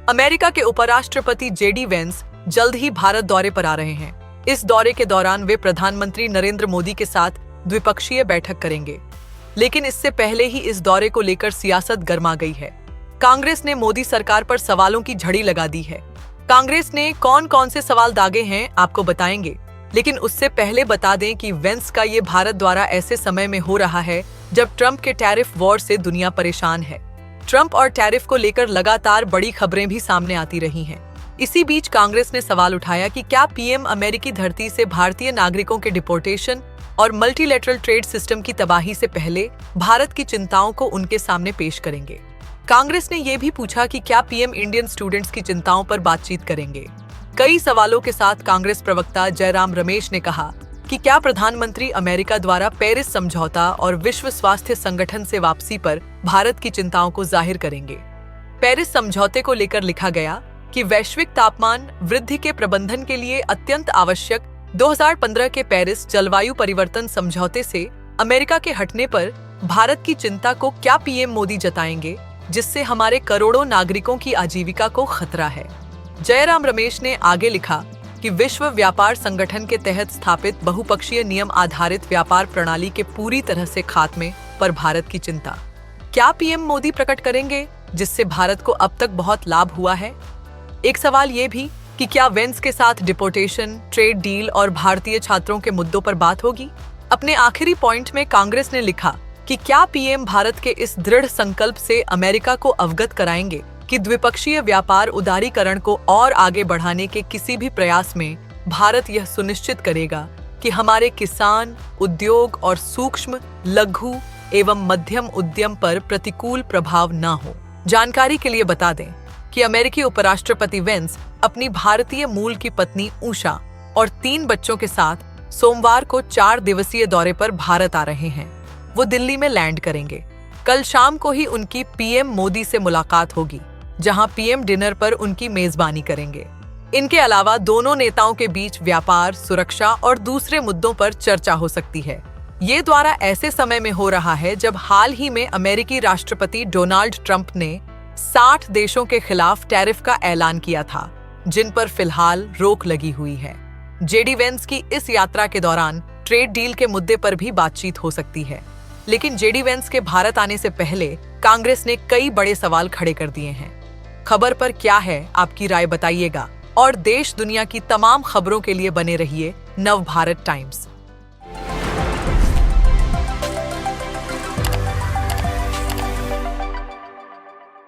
America के उपराष्ट्रपति JD Vance जल्द ही भारत दौरे पर आ रहे हैं। इस दौरे के दौरान वे प्रधानमंत्री नरेंद्र मोदी के साथ द्विपक्षीय बैठक करेंगे। लेकिन इससे पहले ही इस दौरे को लेकर सियासत गर्मा गई है। कांग्रेस ने मोदी सरकार पर सवालों की झड़ी लगा दी है। कांग्रेस ने कौन कौन से सवाल दागे हैं आपको बताएंगे, लेकिन उससे पहले बता दें कि वेंस का ये भारत दौरा ऐसे समय में हो रहा है जब ट्रंप के टैरिफ वॉर से दुनिया परेशान है। ट्रंप और टैरिफ को लेकर लगातार बड़ी खबरें भी सामने आती रही हैं। इसी बीच कांग्रेस ने सवाल उठाया कि क्या पीएम अमेरिकी धरती से भारतीय नागरिकों के डिपोर्टेशन और मल्टीलेटरल ट्रेड सिस्टम की तबाही से पहले भारत की चिंताओं को उनके सामने पेश करेंगे। कांग्रेस ने यह भी पूछा कि क्या पीएम इंडियन स्टूडेंट्स की चिंताओं पर बातचीत करेंगे। कई सवालों के साथ कांग्रेस प्रवक्ता जयराम रमेश ने कहा कि क्या प्रधानमंत्री अमेरिका द्वारा पेरिस समझौता और विश्व स्वास्थ्य संगठन से वापसी पर भारत की चिंताओं को जाहिर करेंगे। पेरिस समझौते को लेकर लिखा गया कि वैश्विक तापमान वृद्धि के प्रबंधन के लिए अत्यंत आवश्यक 2015 के पेरिस जलवायु परिवर्तन समझौते से अमेरिका के हटने पर भारत की चिंता को क्या पीएम मोदी जताएंगे, जिससे हमारे करोड़ों नागरिकों की आजीविका को खतरा है। जयराम रमेश ने आगे लिखा कि विश्व व्यापार संगठन के तहत स्थापित बहुपक्षीय नियम आधारित व्यापार प्रणाली के पूरी तरह से खात्मे पर भारत की चिंता क्या पीएम मोदी प्रकट करेंगे, जिससे भारत को अब तक बहुत लाभ हुआ है। एक सवाल ये भी कि क्या वेंस के साथ डिपोर्टेशन, ट्रेड डील और भारतीय छात्रों के मुद्दों पर बात होगी। अपने आखिरी पॉइंट में कांग्रेस ने लिखा कि क्या पीएम भारत के इस दृढ़ संकल्प से अमेरिका को अवगत कराएंगे कि द्विपक्षीय व्यापार उदारीकरण को और आगे बढ़ाने के किसी भी प्रयास में भारत यह सुनिश्चित करेगा कि हमारे किसान, उद्योग और सूक्ष्म, लघु एवं मध्यम उद्यम पर प्रतिकूल प्रभाव न हो। जानकारी के लिए बता दें कि अमेरिकी उपराष्ट्रपति वेंस अपनी भारतीय मूल की पत्नी उषा और 3 बच्चों के साथ सोमवार को 4 दिवसीय दौरे पर भारत आ रहे हैं। वो दिल्ली में लैंड करेंगे। कल शाम को ही उनकी पीएम मोदी से मुलाकात होगी, जहां पीएम डिनर पर उनकी मेजबानी करेंगे। इनके अलावा दोनों नेताओं के बीच व्यापार, सुरक्षा और दूसरे मुद्दों पर चर्चा हो सकती है। ये दौरा ऐसे समय में हो रहा है जब हाल ही में अमेरिकी राष्ट्रपति डोनाल्ड ट्रंप ने 60 देशों के खिलाफ टैरिफ का ऐलान किया था, जिन पर फिलहाल रोक लगी हुई है। जेडी वेंस की इस यात्रा के दौरान ट्रेड डील के मुद्दे पर भी बातचीत हो सकती है। लेकिन जेडी वेंस के भारत आने से पहले कांग्रेस ने कई बड़े सवाल खड़े कर दिए हैं। खबर पर क्या है आपकी राय बताइएगा और देश दुनिया की तमाम खबरों के लिए बने रहिए नव भारत टाइम्स।